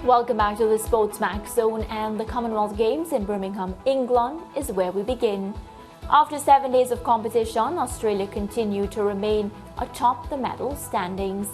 Welcome back to the SportsMax zone, and the Commonwealth Games in Birmingham, England is where we begin. After 7 days of competition, Australia continue to remain atop the medal standings.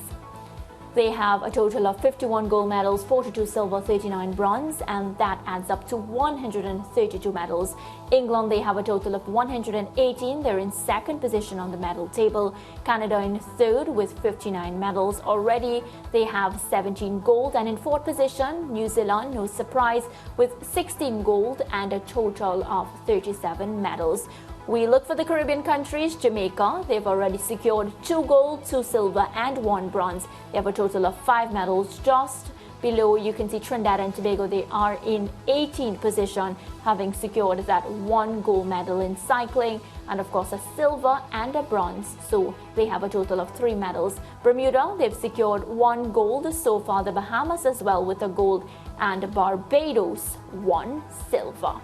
They have a total of 51 gold medals, 42 silver, 39 bronze, and that adds up to 132 medals. England, they have a total of 118. They're in second position on the medal table. Canada in third with 59 medals. Already they have 17 gold, and in fourth position, New Zealand, no surprise, with 16 gold and a total of 37 medals. We look for the Caribbean countries. Jamaica, they've already secured 2 gold, 2 silver and 1 bronze. They have a total of 5 medals. Just below, you can see Trinidad and Tobago. They are in 18th position, having secured that 1 gold medal in cycling and of course a silver and a bronze. So they have a total of 3 medals. Bermuda, they've secured 1 gold so far. The Bahamas as well with a gold, and Barbados 1 silver.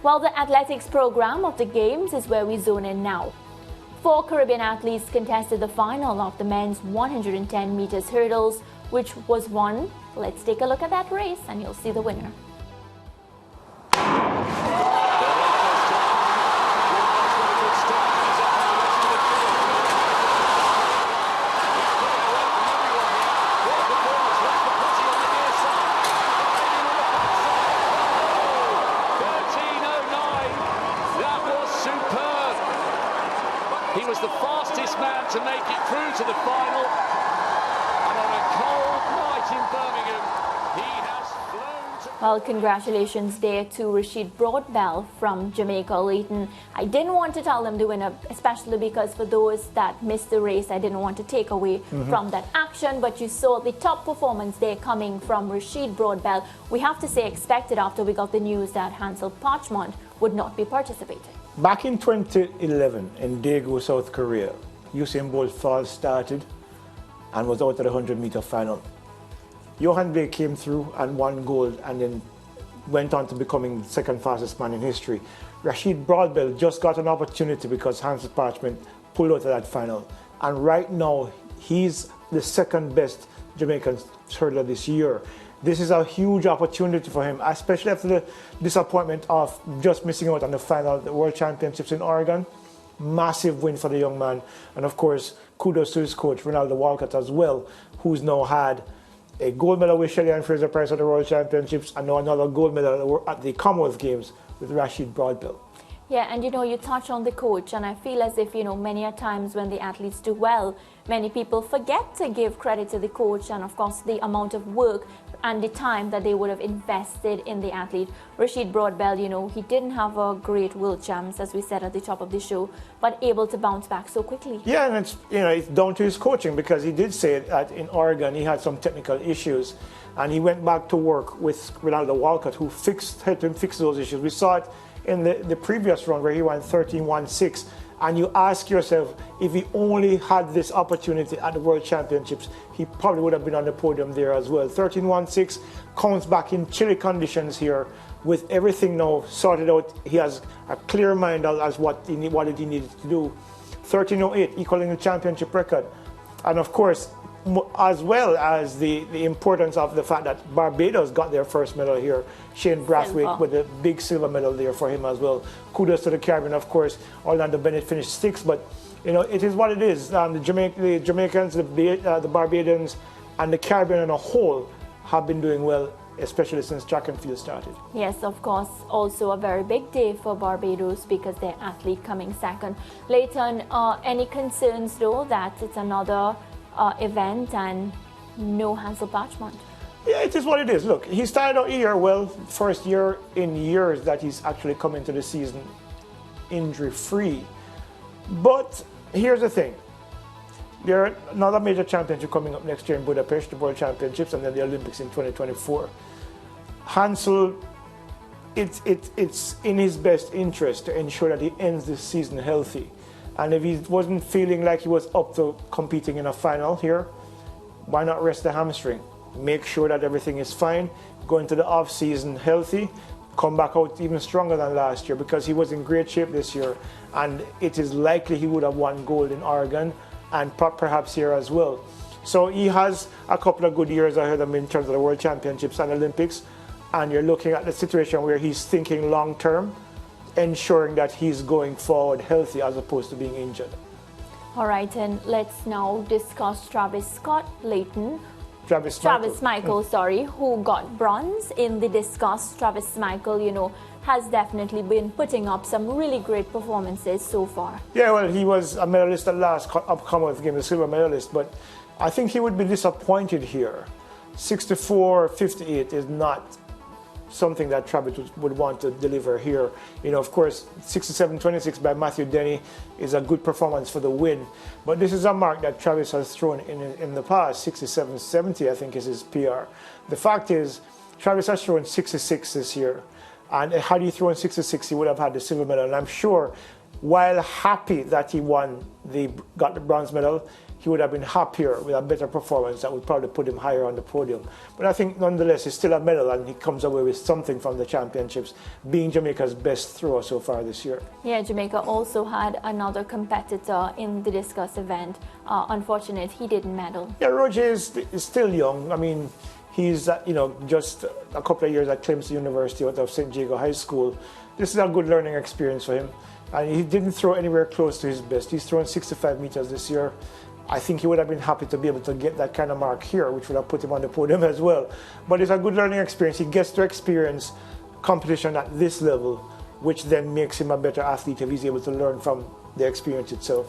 Well, the athletics program of the Games is where we zone in now. 4 Caribbean athletes contested the final of the men's 110 meters hurdles, which was won. Let's take a look at that race and you'll see the winner. He was the fastest man to make it through to the final, and on a cold night in Birmingham, he has flown to... Well, congratulations there to Rasheed Broadbell from Jamaica, Leighton. I didn't want to tell them the winner, especially because for those that missed the race, I didn't want to take away from that action, but you saw the top performance there coming from Rasheed Broadbell. We have to say expected after we got the news that Hansel Parchment would not be participating. Back in 2011 in Daegu, South Korea, Usain Bolt false started and was out of the 100-meter final. Johan Blake came through and won gold and then went on to becoming the second fastest man in history. Rasheed Broadbell just got an opportunity because Hansel Parchment pulled out of that final. And right now, he's the second best Jamaican hurdler this year. This is a huge opportunity for him, especially after the disappointment of just missing out on the final, the World Championships in Oregon. Massive win for the young man. And of course, kudos to his coach, Ronaldo Walcott as well, who's now had a gold medal with Shelley and Fraser Price at the World Championships and now another gold medal at the Commonwealth Games with Rasheed Broadbell. Yeah, and you touch on the coach, and I feel as if, many a times when the athletes do well, many people forget to give credit to the coach and of course the amount of work and the time that they would have invested in the athlete. Rasheed Broadbell, he didn't have a great world champs, as we said at the top of the show, but able to bounce back so quickly. Yeah, and it's down to his coaching, because he did say that in Oregon he had some technical issues and he went back to work with Ronaldo Walcott, who helped him fix those issues. We saw it in the previous round where he went 13-1-6, and you ask yourself, if he only had this opportunity at the World Championships, he probably would have been on the podium there as well. 13-1-6 comes back in chilly conditions here with everything now sorted out. He has a clear mind as what he needed to do. 13-08 equaling the championship record, and of course, as well as the importance of the fact that Barbados got their first medal here. Shane Brathwaite with a big silver medal there for him as well. Kudos to the Caribbean, of course. Orlando Bennett finished 6th, but it is what it is. The Jamaicans, the Barbadians, and the Caribbean on a whole have been doing well, especially since track and field started. Yes, of course, also a very big day for Barbados because their athlete coming second. Leighton, any concerns though that it's another event and no Hansel Parchment? Yeah, it is what it is. Look, he started out here well, first year in years that he's actually come into the season injury-free. But here's the thing. There are another major championship coming up next year in Budapest, the World Championships, and then the Olympics in 2024. Hansel, it's in his best interest to ensure that he ends this season healthy. And if he wasn't feeling like he was up to competing in a final here, why not rest the hamstring? Make sure that everything is fine, go into the off-season healthy, come back out even stronger than last year, because he was in great shape this year. And it is likely he would have won gold in Oregon and perhaps here as well. So he has a couple of good years ahead of him in terms of the World Championships and Olympics. And you're looking at the situation where he's thinking long term, ensuring that he's going forward healthy as opposed to being injured. All right, and let's now discuss Travis Scott Layton. Travis Michael, sorry, who got bronze in the discus. Travis Michael, you know, has definitely been putting up some really great performances so far. Yeah, well, he was a medalist at last Commonwealth Games, a silver medalist, but I think he would be disappointed here. 64-58 is not something that Travis would want to deliver here. You know, of course, 67-26 by Matthew Denny is a good performance for the win, but this is a mark that Travis has thrown in the past. 67-70, I think, is his PR. The fact is, Travis has thrown 66 this year, and had he thrown 66, he would have had the silver medal. And I'm sure, while happy that he got the bronze medal, he would have been happier with a better performance that would probably put him higher on the podium. But I think nonetheless, it's still a medal, and he comes away with something from the championships, being Jamaica's best thrower so far this year. Yeah, Jamaica also had another competitor in the discus event. Unfortunate, he didn't medal. Yeah, Roger is still young. I mean, he's just a couple of years at Clemson University out of St. Diego High School. This is a good learning experience for him. And he didn't throw anywhere close to his best. He's thrown 65 meters this year. I think he would have been happy to be able to get that kind of mark here, which would have put him on the podium as well. But it's a good learning experience. He gets to experience competition at this level, which then makes him a better athlete if he's able to learn from the experience itself.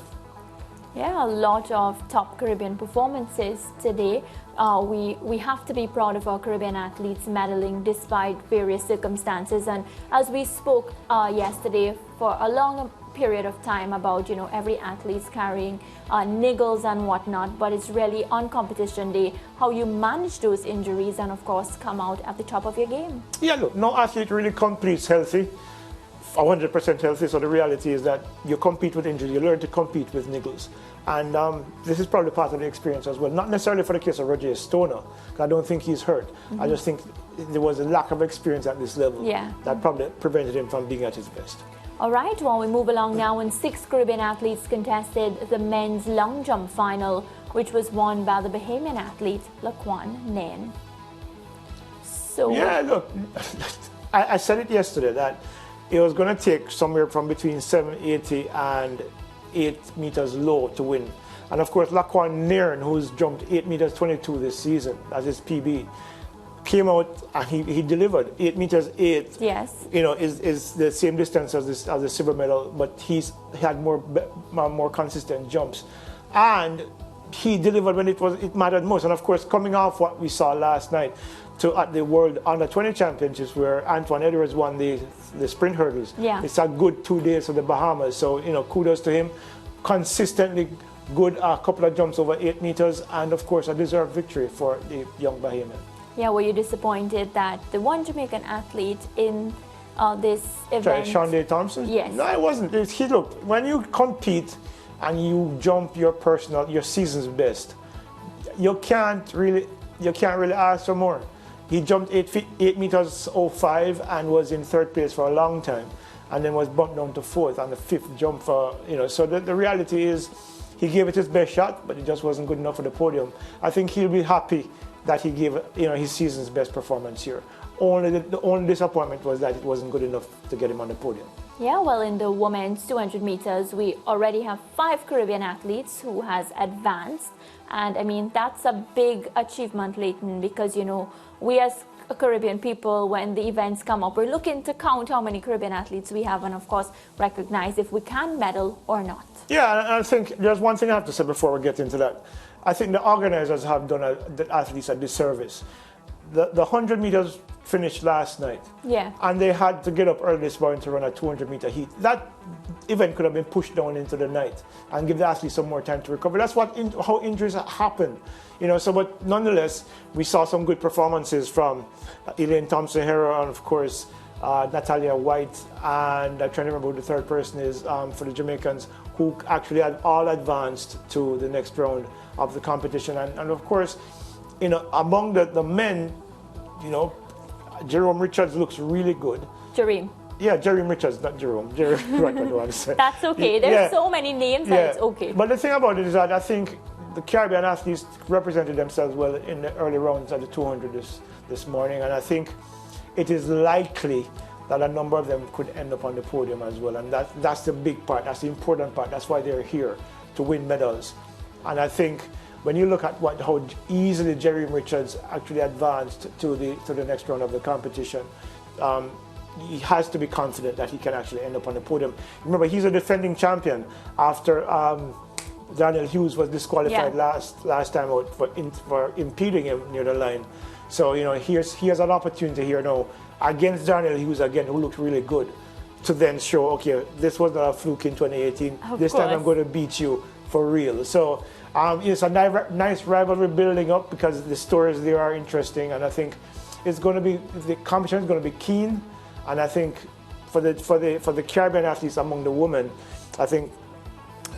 Yeah, a lot of top Caribbean performances today. We have to be proud of our Caribbean athletes medaling despite various circumstances. And as we spoke yesterday for a long period of time about, you know, every athlete's carrying niggles and whatnot, but it's really on competition day how you manage those injuries and of course come out at the top of your game. Yeah, look, no athlete really competes healthy, 100% healthy. So the reality is that you compete with injuries, you learn to compete with niggles. And this is probably part of the experience as well. Not necessarily for the case of Roger Stoner, because I don't think he's hurt. I just think there was a lack of experience at this level that probably prevented him from being at his best. All right, well, we move along now, and 6 Caribbean athletes contested the men's long jump final, which was won by the Bahamian athlete, Laquan Nairn. So yeah, look, I said it yesterday that it was going to take somewhere from between 780 and 8 meters low to win. And of course, Laquan Nairn, who's jumped 8 meters 22 this season as his PB, came out and he delivered 8 meters 8. Yes, you know, is the same distance as the silver medal, but he had more consistent jumps, and he delivered when it mattered most. And of course, coming off what we saw last night at the World Under-20 Championships, where Antoine Edwards won the sprint hurdles. Yeah, it's a good 2 days for the Bahamas. So you know, kudos to him. Consistently good, a couple of jumps over 8 meters, and of course, a deserved victory for the young Bahamian. Yeah, were you disappointed that the one Jamaican athlete in this event... Shonda Thompson? Yes. No, I wasn't. Look, when you compete and you jump your season's best, you can't really ask for more. He jumped 8 meters 05 and was in 3rd place for a long time, and then was bumped down to 4th on the 5th jump for, you know, so the reality is he gave it his best shot, but it just wasn't good enough for the podium. I think he'll be happy that he gave, you know, his season's best performance here. The only disappointment was that it wasn't good enough to get him on the podium. Yeah, well, in the women's 200 meters, we already have 5 Caribbean athletes who has advanced. And I mean, that's a big achievement, Layton, because, you know, we as Caribbean people, when the events come up, we're looking to count how many Caribbean athletes we have and, of course, recognize if we can medal or not. Yeah, and I think there's one thing I have to say before we get into that. I think the organizers have done the athletes a disservice. The 100 meters finished last night. Yeah. And they had to get up early this morning to run a 200-meter heat. That event could have been pushed down into the night and give the athletes some more time to recover. That's how injuries happen. You know, so but nonetheless, we saw some good performances from Elaine Thompson-Herro and, of course, Natalia White, and I'm trying to remember who the third person is for the Jamaicans, who actually had all advanced to the next round of the competition. And of course, you know, among the men, you know, Jerome Richards looks really good. Jereme. Yeah, Jerome Richards, not Jerome. Jerome, right, I don't want to say. That's okay. There's so many names that it's okay. But the thing about it is that I think the Caribbean athletes represented themselves well in the early rounds of the 200 this morning, and I think it is likely that a number of them could end up on the podium as well, and that's the big part, that's the important part, that's why they're here, to win medals. And I think when you look at how easily Jerry Richards actually advanced to the next round of the competition, he has to be confident that he can actually end up on the podium. Remember, he's a defending champion after Daniel Hughes was disqualified last time out for impeding him near the line. So, you know, he has an opportunity here now against Daniel Hughes again, who looked really good, to then show, okay, this was not a fluke in 2018. This time I'm going to beat you for real. So it's a nice rivalry building up because the stories there are interesting, and I think it's going to be, the competition is going to be keen. And I think for the Caribbean athletes among the women, I think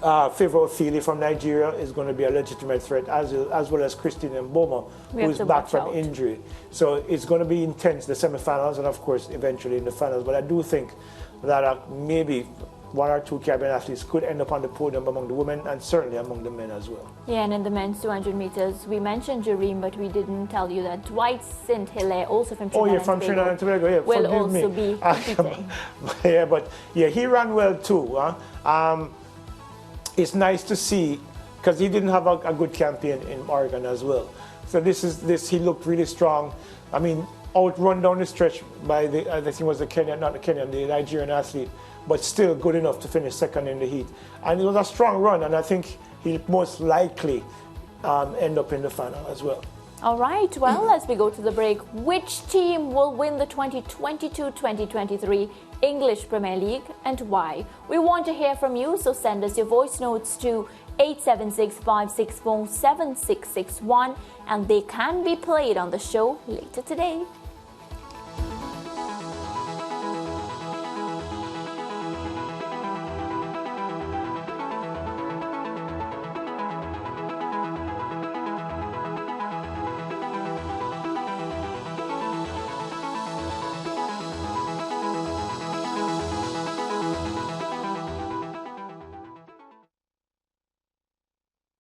Favour Ofili from Nigeria is going to be a legitimate threat, as well as Christine Mboma, who is back from injury. So it's going to be intense, the semi-finals, and of course eventually in the finals. But I do think that maybe one or two Caribbean athletes could end up on the podium among the women, and certainly among the men as well. Yeah, and in the men's 200 meters, we mentioned Jareem, but we didn't tell you that Dwight St. Hilaire, also from Trinidad and Tobago, will also be competing. He ran well too. It's nice to see, because he didn't have a good campaign in Oregon as well. So he looked really strong. I mean, outrun down the stretch by the Nigerian athlete, but still good enough to finish second in the heat. And it was a strong run, and I think he'll most likely end up in the final as well. All right, well, as we go to the break, which team will win the 2022-2023 English Premier League and why? We want to hear from you, so send us your voice notes to 876-564-7661, and they can be played on the show later today.